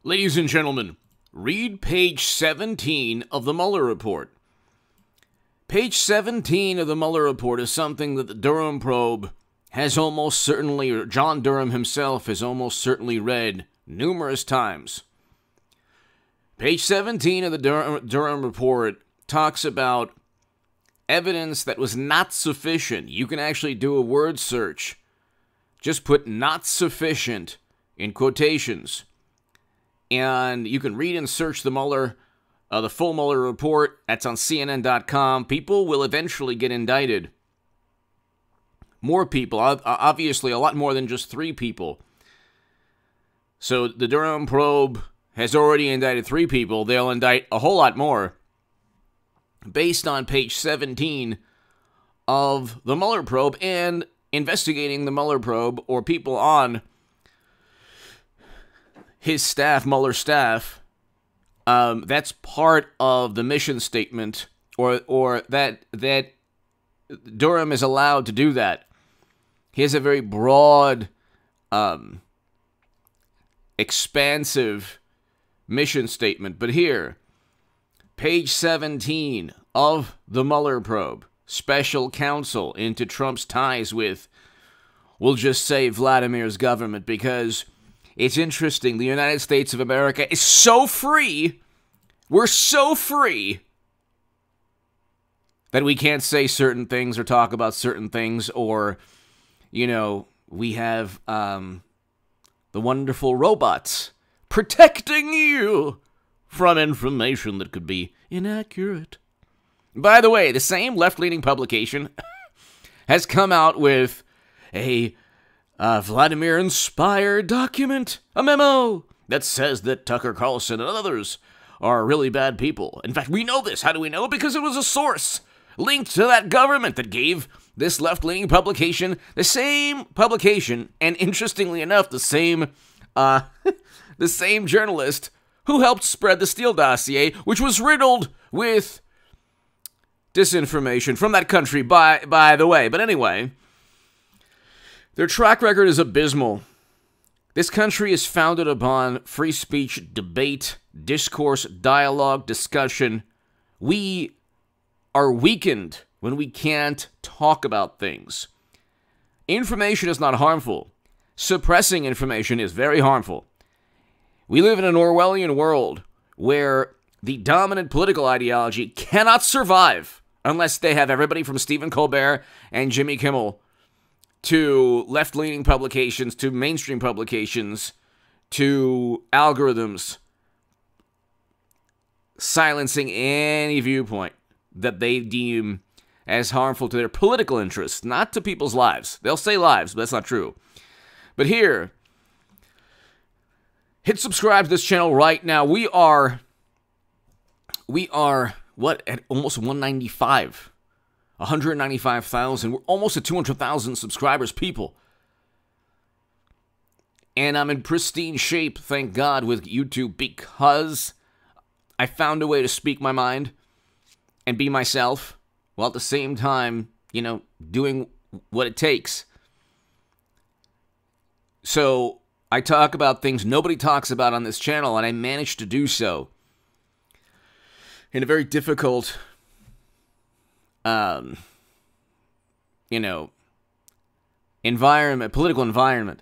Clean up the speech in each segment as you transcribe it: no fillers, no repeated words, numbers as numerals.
Ladies and gentlemen, read page 17 of the Mueller report. Page 17 of the Mueller report is something that the Durham probe has almost certainly, or John Durham himself has almost certainly read numerous times. Page 17 of the Durham report talks about evidence that was not sufficient. You can actually do a word search. Just put "not sufficient" in quotations. And you can read and search the Mueller, the full Mueller report. That's on CNN.com. People will eventually get indicted. More people, obviously a lot more than just 3 people. So the Durham probe has already indicted 3 people. They'll indict a whole lot more based on page 17 of the Mueller probe and investigating the Mueller probe or people on his staff, Mueller's staff. That's part of the mission statement, or that Durham is allowed to do that. He has a very broad, expansive mission statement. But here, page 17 of the Mueller probe, special counsel into Trump's ties with, we'll just say, Vladimir's government, because it's interesting. The United States of America is so free. We're so free that we can't say certain things or talk about certain things, or, you know, we have the wonderful robots protecting you from information that could be inaccurate. By the way, the same left-leaning publication has come out with a Vladimir-inspired document, a memo, that says that Tucker Carlson and others are really bad people. In fact, we know this. How do we know? Because it was a source linked to that government that gave this left-leaning publication the same publication, and interestingly enough, the same journalist who helped spread the Steele dossier, which was riddled with disinformation from that country, by the way. But anyway, their track record is abysmal. This country is founded upon free speech, debate, discourse, dialogue, discussion. We are weakened when we can't talk about things. Information is not harmful. Suppressing information is very harmful. We live in an Orwellian world where the dominant political ideology cannot survive unless they have everybody from Stephen Colbert and Jimmy Kimmel to left-leaning publications, to mainstream publications, to algorithms silencing any viewpoint that they deem as harmful to their political interests, not to people's lives. They'll say lives, but that's not true. But here, hit subscribe to this channel right now. We are what, at almost 195,000. We're almost at 200,000 subscribers, people. And I'm in pristine shape, thank God, with YouTube, because I found a way to speak my mind and be myself, while at the same time, you know, doing what it takes. So I talk about things nobody talks about on this channel, and I managed to do so in a very difficult, environment, political environment.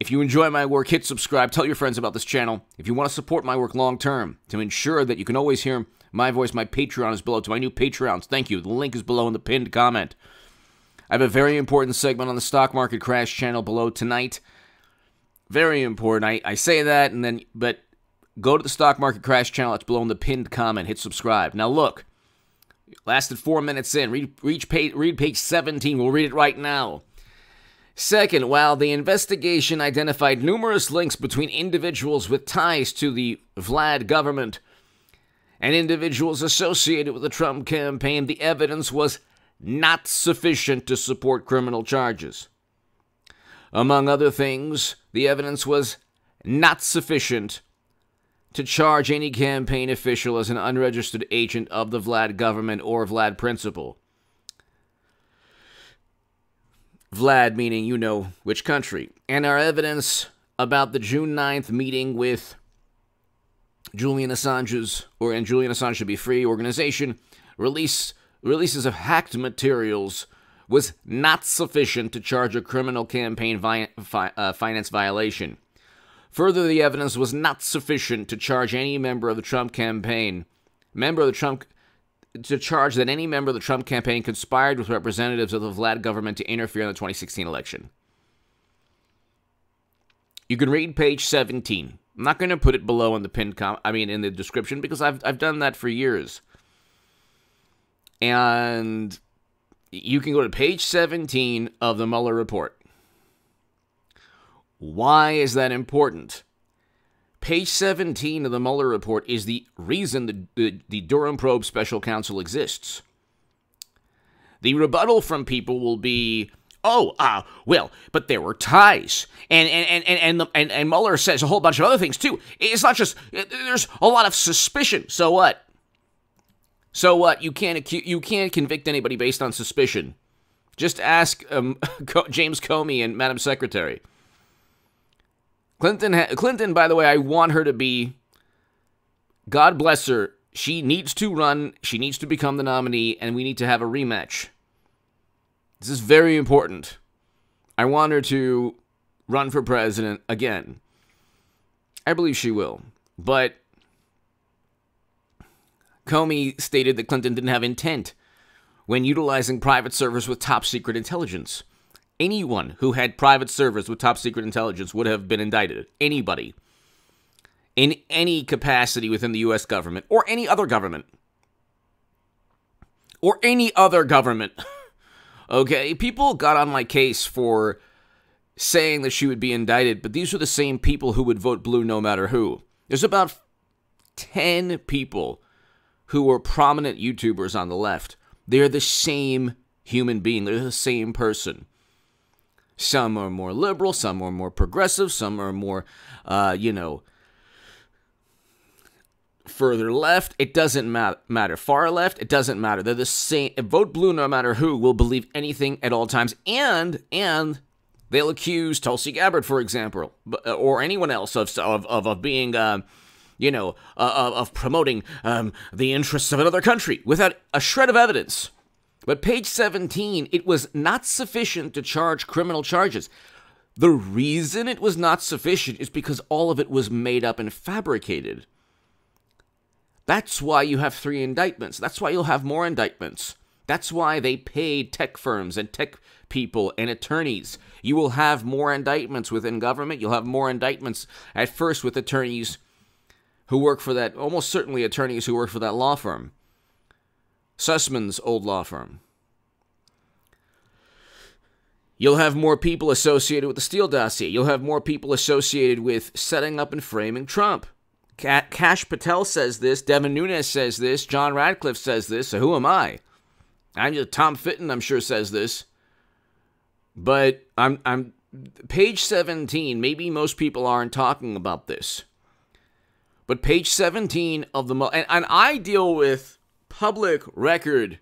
If you enjoy my work, hit subscribe. Tell your friends about this channel. If you want to support my work long term, to ensure that you can always hear my voice, my Patreon is below. To my new Patreons, thank you. The link is below in the pinned comment. I have a very important segment on the stock market crash channel below tonight. Very important. I say that, but go to the stock market crash channel. It's below in the pinned comment. Hit subscribe. Now look, lasted 4 minutes in. Read page 17. We'll read it right now. Second, while the investigation identified numerous links between individuals with ties to the Vlad government and individuals associated with the Trump campaign, the evidence was not sufficient to support criminal charges. Among other things, the evidence was not sufficient to charge any campaign official as an unregistered agent of the Vlad government or Vlad principal. Vlad meaning you know which country. And our evidence about the June 9th meeting with Julian Assange's, and Julian Assange Should Be Free organization releases of hacked materials was not sufficient to charge a criminal campaign finance violation. Further, the evidence was not sufficient to charge any member of the Trump campaign, to charge that any member of the Trump campaign conspired with representatives of the Vlad government to interfere in the 2016 election. You can read page 17. I'm not going to put it below in the in the description, because I've done that for years. And you can go to page 17 of the Mueller report. Why is that important? Page 17 of the Mueller report is the reason the Durham probe special counsel exists. The rebuttal from people will be, well, but there were ties, and Mueller says a whole bunch of other things too. It's not just, there's a lot of suspicion. So what? So what? You can't convict anybody based on suspicion. Just ask James Comey and Madam Secretary. Clinton, by the way, I want her to be, God bless her, she needs to run, she needs to become the nominee, and we need to have a rematch. This is very important. I want her to run for president again. I believe she will. But Comey stated that Clinton didn't have intent when utilizing private servers with top secret intelligence. Anyone who had private servers with top secret intelligence would have been indicted. Anybody. In any capacity within the U.S. government. Or any other government. Or any other government. Okay? People got on my case for saying that she would be indicted, but these are the same people who would vote blue no matter who. There's about 10 people who were prominent YouTubers on the left. They're the same human being. They're the same person. Some are more liberal, some are more progressive, some are more, further left. It doesn't matter. Far left, it doesn't matter. They're the same. Vote blue no matter who will believe anything at all times. And they'll accuse Tulsi Gabbard, for example, or anyone else of being, of promoting the interests of another country without a shred of evidence. But page 17, it was not sufficient to charge criminal charges. The reason it was not sufficient is because all of it was made up and fabricated. That's why you have 3 indictments. That's why you'll have more indictments. That's why they paid tech firms and tech people and attorneys. You will have more indictments within government. You'll have more indictments at first with attorneys who work for that, almost certainly attorneys who work for that law firm. Sussman's old law firm. You'll have more people associated with the Steele dossier. You'll have more people associated with setting up and framing Trump. Kash Patel says this. Devin Nunes says this. John Radcliffe says this. So who am I? I'm just Tom Fitton, I'm sure, says this. But I'm page 17. Maybe most people aren't talking about this. But page 17 of the... And I deal with public record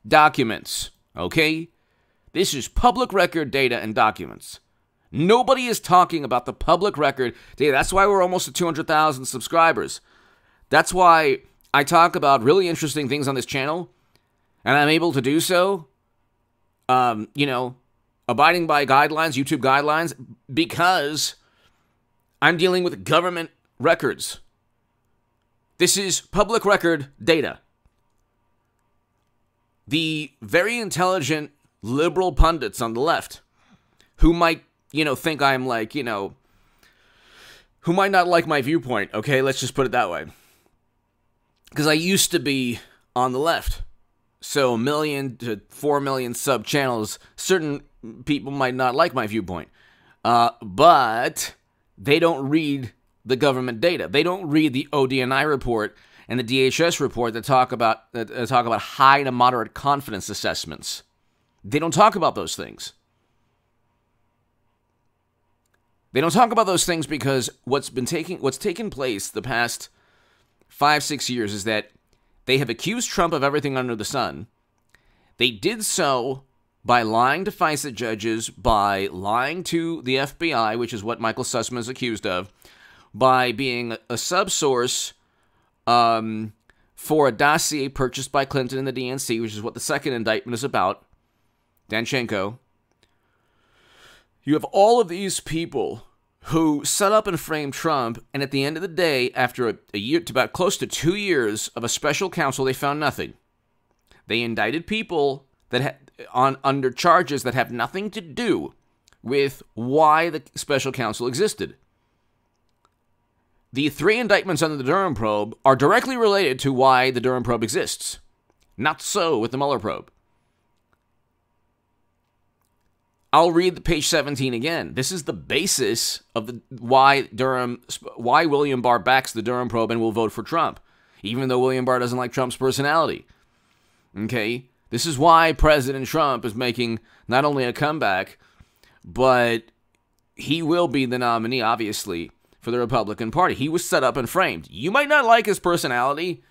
documents, okay? This is public record data and documents. Nobody is talking about the public record data. That's why we're almost at 200,000 subscribers. That's why I talk about really interesting things on this channel, and I'm able to do so, abiding by guidelines, YouTube guidelines, because I'm dealing with government records. This is public record data. The very intelligent liberal pundits on the left who might, think I'm like, who might not like my viewpoint, okay? Let's just put it that way. Because I used to be on the left. So 1 million to 4 million sub channels, certain people might not like my viewpoint. But they don't read the government data. They don't read the ODNI report and the DHS report that talk about high to moderate confidence assessments. They don't talk about those things. They don't talk about those things because what's taken place the past 5-6 years is that they have accused Trump of everything under the sun. They did so by lying to FISA judges, by lying to the FBI, which is what Michael Sussman is accused of, by being a subsource for a dossier purchased by Clinton and the DNC, which is what the second indictment is about, Danchenko. You have all of these people who set up and framed Trump, and at the end of the day, after a year to about close to 2 years of a special counsel, they found nothing. They indicted people that under charges that have nothing to do with why the special counsel existed. The 3 indictments under the Durham probe are directly related to why the Durham probe exists. Not so with the Mueller probe. I'll read the page 17 again. This is the basis of why William Barr backs the Durham probe and will vote for Trump, even though William Barr doesn't like Trump's personality. Okay? This is why President Trump is making not only a comeback, but he will be the nominee, obviously, for the Republican Party. He was set up and framed. You might not like his personality.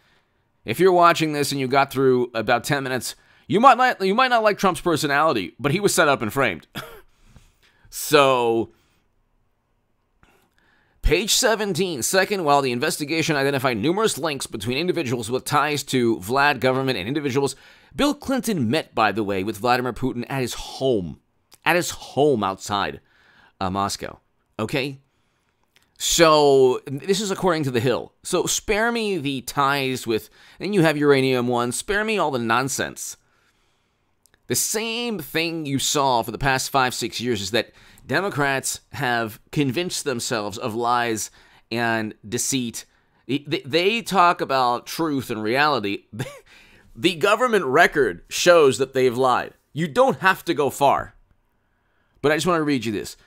If you're watching this and you got through about 10 minutes, you might not like Trump's personality, but he was set up and framed. So, page 17. Second, while the investigation identified numerous links between individuals with ties to Vlad government and individuals, Bill Clinton met, by the way, with Vladimir Putin at his home outside Moscow. Okay? So, this is according to The Hill. So, spare me the ties with, and you have Uranium One, spare me all the nonsense. The same thing you saw for the past 5-6 years is that Democrats have convinced themselves of lies and deceit. They talk about truth and reality. The government record shows that they've lied. You don't have to go far. But I just want to read you this.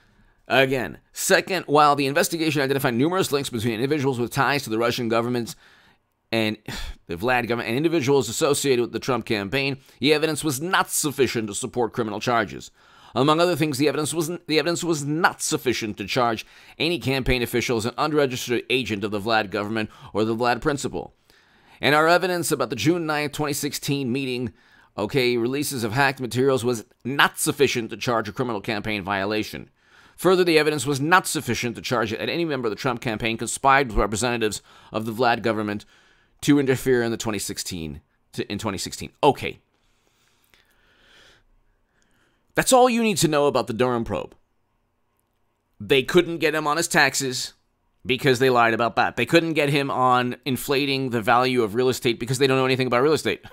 Again, second, while the investigation identified numerous links between individuals with ties to the Russian government and the Vlad government and individuals associated with the Trump campaign, the evidence was not sufficient to support criminal charges. Among other things, the evidence was not sufficient to charge any campaign official as an unregistered agent of the Vlad government or the Vlad principal. And our evidence about the June 9, 2016 meeting, releases of hacked materials was not sufficient to charge a criminal campaign violation. Further, the evidence was not sufficient to charge that any member of the Trump campaign conspired with representatives of the Vlad government to interfere in 2016. Okay. That's all you need to know about the Durham probe. They couldn't get him on his taxes because they lied about that. They couldn't get him on inflating the value of real estate because they don't know anything about real estate.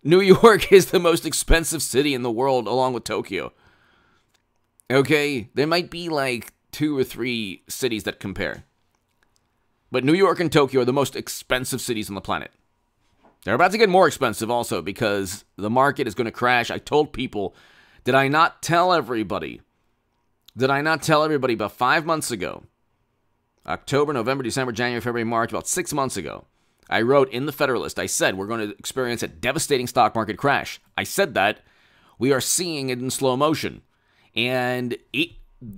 New York is the most expensive city in the world, along with Tokyo. Okay? There might be like 2 or 3 cities that compare. But New York and Tokyo are the most expensive cities on the planet. They're about to get more expensive also because the market is going to crash. I told people, did I not tell everybody about 5 months ago, October, November, December, January, February, March, about 6 months ago, I wrote in the Federalist, I said we're going to experience a devastating stock market crash. I said that. We are seeing it in slow motion. And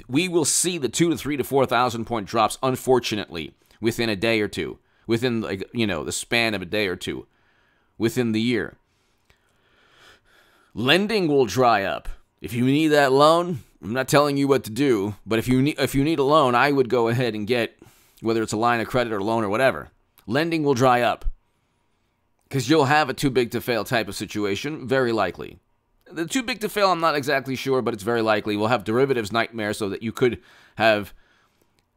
we will see the 2,000 to 4,000 point drops, unfortunately, within a day or two, within the span of a day or two, within the year. Lending will dry up. If you need that loan, I'm not telling you what to do, but if you need a loan, I would go ahead and get, whether it's a line of credit or loan or whatever. Lending will dry up because you'll have a too big to fail type of situation, very likely. The too big to fail, I'm not exactly sure, but it's very likely. We'll have derivatives nightmare so that you could have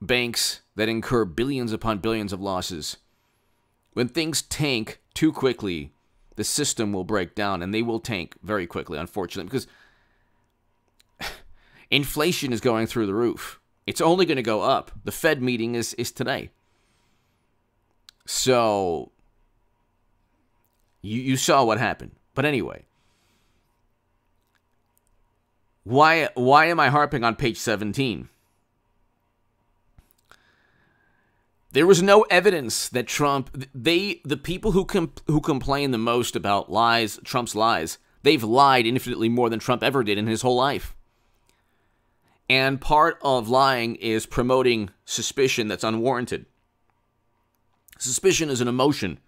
banks that incur billions upon billions of losses. When things tank too quickly, the system will break down, and they will tank very quickly, unfortunately, because inflation is going through the roof. It's only going to go up. The Fed meeting is today. So, you saw what happened. But anyway, why am I harping on page 17? There was no evidence that Trump, the people who complain the most about lies, Trump's lies, they've lied infinitely more than Trump ever did in his whole life. And part of lying is promoting suspicion that's unwarranted. Suspicion is an emotion.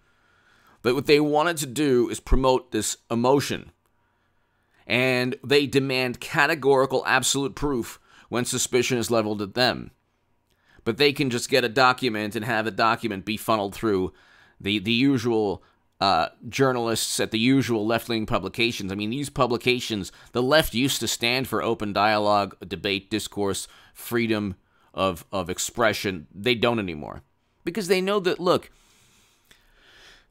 But what they wanted to do is promote this emotion. And they demand categorical absolute proof when suspicion is leveled at them. but they can just get a document and have a document be funneled through the usual journalists at the usual left-leaning publications. I mean, these publications, the left used to stand for open dialogue, debate, discourse, freedom of expression. They don't anymore. Because they know that, look,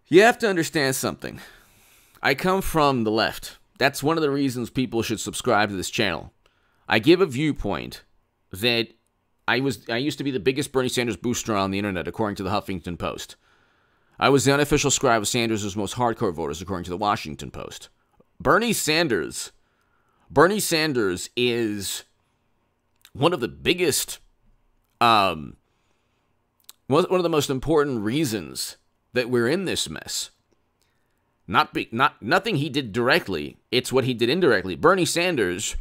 you have to understand something. I come from the left. That's one of the reasons people should subscribe to this channel. I give a viewpoint that I used to be the biggest Bernie Sanders booster on the internet, according to the Huffington Post. I was the unofficial scribe of Sanders' most hardcore voters, according to the Washington Post. Bernie Sanders is one of the biggest, one of the most important reasons that we're in this mess. Nothing he did directly, it's what he did indirectly. Bernie Sanders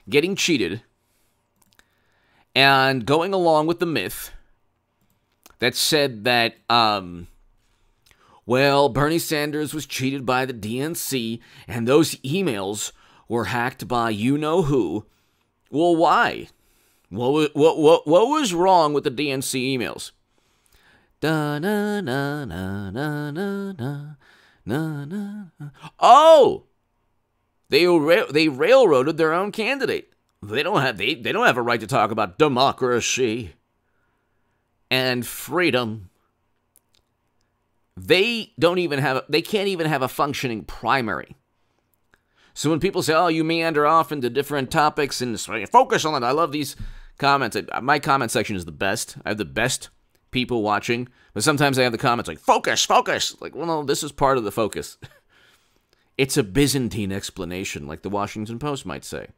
getting cheated and going along with the myth that said that, well, Bernie Sanders was cheated by the DNC, and those emails were hacked by you-know-who. Well, why? What was wrong with the DNC emails? Oh! They railroaded their own candidate. They don't have a right to talk about democracy and freedom. They can't even have a functioning primary. So when people say, "Oh, you meander off into different topics and focus on it," I love these comments. My comment section is the best. I have the best people watching, but sometimes I have the comments like, "Focus, focus." Like, well, no, this is part of the focus. It's a Byzantine explanation, like the Washington Post might say,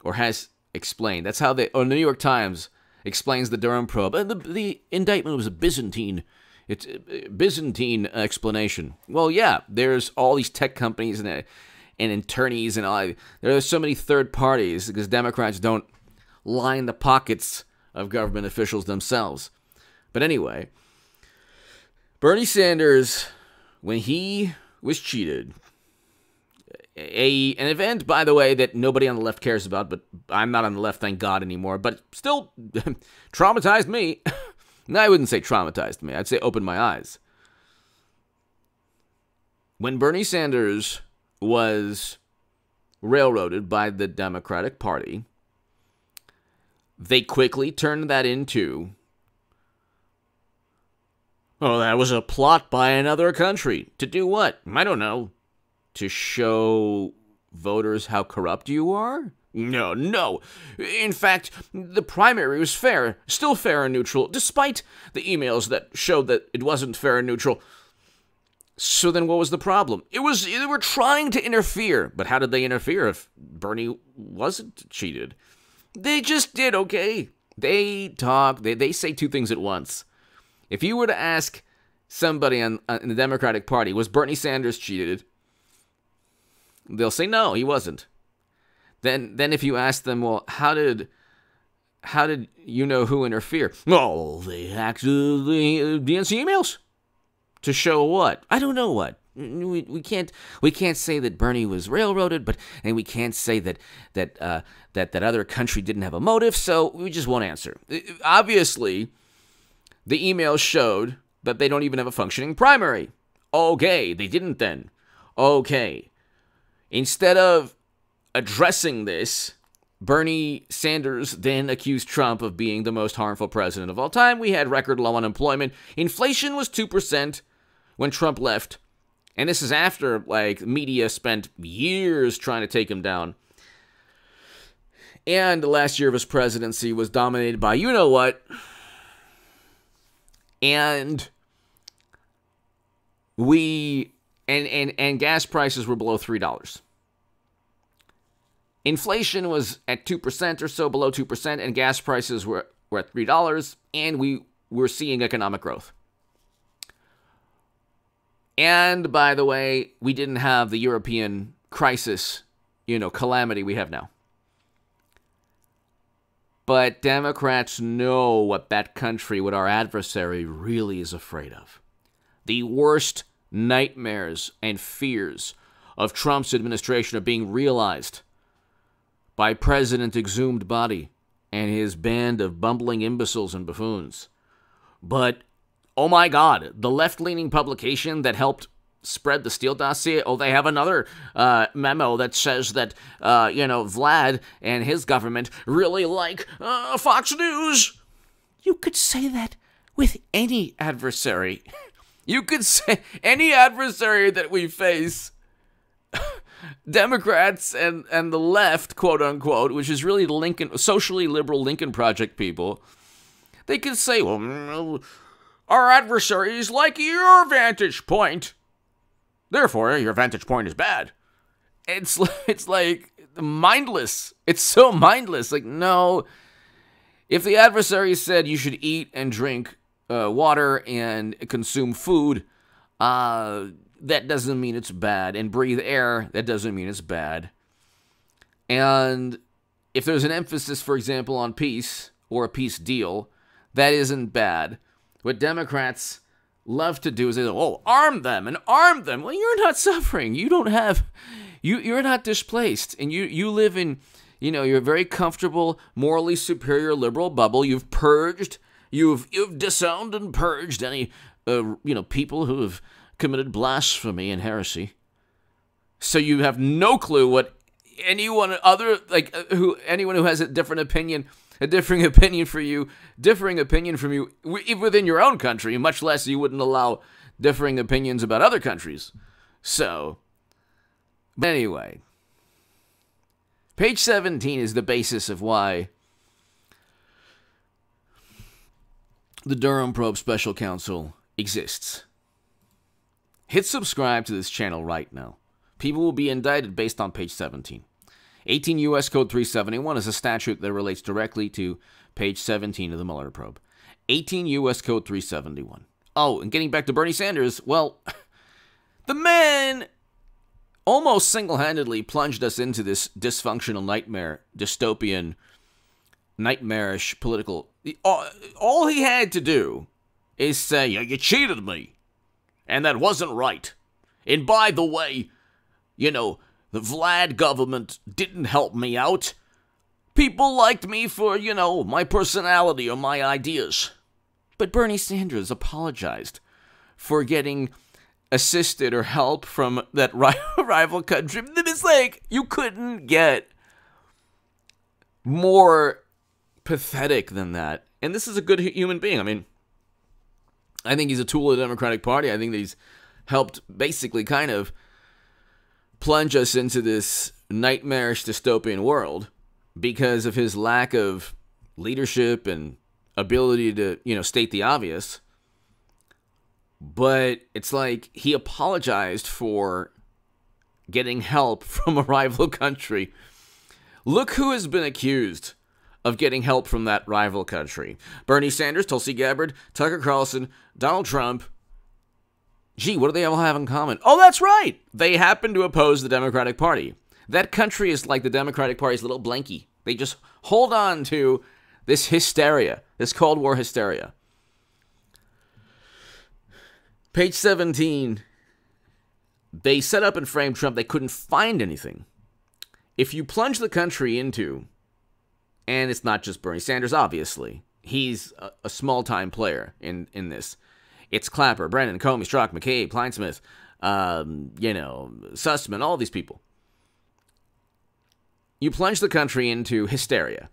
or has explained. That's how the New York Times explains the Durham probe. The indictment was a Byzantine. It's a Byzantine explanation. Well, yeah, there's all these tech companies and attorneys and all. There are so many third parties because Democrats don't line the pockets of government officials themselves. But anyway, Bernie Sanders, when he was cheated, an event, by the way, that nobody on the left cares about, but I'm not on the left, thank God, anymore, but still traumatized me. No, I wouldn't say traumatized me. I'd say opened my eyes. When Bernie Sanders was railroaded by the Democratic Party, they quickly turned that into, oh, that was a plot by another country. To do what? I don't know. To show voters how corrupt you are? No. In fact, the primary was fair, still fair and neutral, despite the emails that showed that it wasn't fair and neutral. So then what was the problem? They were trying to interfere. But how did they interfere if Bernie wasn't cheated? They just did, okay? They talk, they say two things at once. If you were to ask somebody in the Democratic Party, was Bernie Sanders cheated? They'll say no, he wasn't. Then if you ask them, well, how did you-know-who interfere? Oh, they hacked the DNC emails. To show what? I don't know what. We can't say that Bernie was railroaded, and we can't say that other country didn't have a motive, so we just won't answer. Obviously, the emails showed that they don't even have a functioning primary. Okay, they didn't then. Okay. Instead of addressing this, Bernie Sanders then accused Trump of being the most harmful president of all time. We had record low unemployment. Inflation was 2% when Trump left. And this is after, media spent years trying to take him down. And the last year of his presidency was dominated by you-know-what. And and gas prices were below $3. Inflation was at 2% or so, below 2%, and gas prices were at $3, and we were seeing economic growth. And, by the way, we didn't have the European crisis, calamity we have now. But Democrats know what that country, what our adversary really is afraid of. The worst nightmares and fears of Trump's administration are being realized by President Exhumed Body and his band of bumbling imbeciles and buffoons. But, oh my God, the left-leaning publication that helped spread the Steele dossier, they have another memo that says that, Vlad and his government really like Fox News. You could say that with any adversary. You could say any adversary that we face, Democrats and the left, quote unquote, which is really the socially liberal Lincoln Project people, they could say, well, our adversaries like your vantage point. Therefore, your vantage point is bad. It's like mindless. It's so mindless. Like, no. If the adversary said you should eat and drink water and consume food, that doesn't mean it's bad. And breathe air, that doesn't mean it's bad. And if there's an emphasis, for example, on peace or a peace deal, that isn't bad. What Democrats love to do is they go, arm them and arm them. Well, you're not suffering. You don't have, you're not displaced. And you live in, you're a very comfortable, morally superior liberal bubble. You've purged, you've disowned and purged any, people who have committed blasphemy and heresy. So you have no clue what anyone who has a different opinion, a differing opinion from you within your own country, much less you wouldn't allow differing opinions about other countries. So, but anyway, page 17 is the basis of why the Durham Probe Special Counsel exists. Hit subscribe to this channel right now. People will be indicted based on page 17. 18 U.S. Code 371 is a statute that relates directly to page 17 of the Mueller probe. 18 U.S. Code 371. Oh, and getting back to Bernie Sanders, well, the man almost single-handedly plunged us into this dysfunctional nightmare, dystopian, nightmarish political... All he had to do is say, you cheated me, and that wasn't right. And by the way, the Vlad government didn't help me out. People liked me for, my personality or my ideas. But Bernie Sanders apologized for getting assisted or help from that rival country. It's like, you couldn't get more pathetic than that. And this is a good human being. I mean, I think he's a tool of the Democratic Party. I think that he's helped basically kind of plunge us into this nightmarish dystopian world because of his lack of leadership and ability to, state the obvious. But it's like he apologized for getting help from a rival country. Look who has been accused of getting help from that rival country. Bernie Sanders, Tulsi Gabbard, Tucker Carlson, Donald Trump. Gee, what do they all have in common? Oh, that's right. They happen to oppose the Democratic Party. That country is like the Democratic Party's little blankie. They just hold on to this hysteria, this Cold War hysteria. Page 17, they set up and framed Trump. They couldn't find anything. If you plunge the country into, and it's not just Bernie Sanders, obviously. He's a small-time player in this. It's Clapper, Brennan, Comey, Strzok, McCabe, Kleinsmith, Sussman, all these people. You plunge the country into hysteria.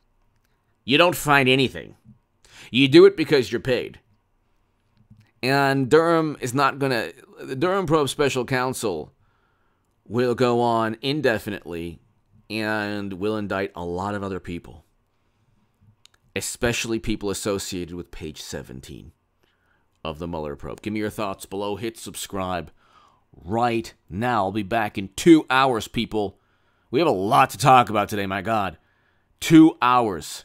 You don't find anything. You do it because you're paid. And Durham is not going to... The Durham Probe Special Counsel will go on indefinitely and will indict a lot of other people. Especially people associated with page 17 of the Mueller probe. Give me your thoughts below. Hit subscribe right now. I'll be back in 2 hours, people. We have a lot to talk about today, my God. 2 hours.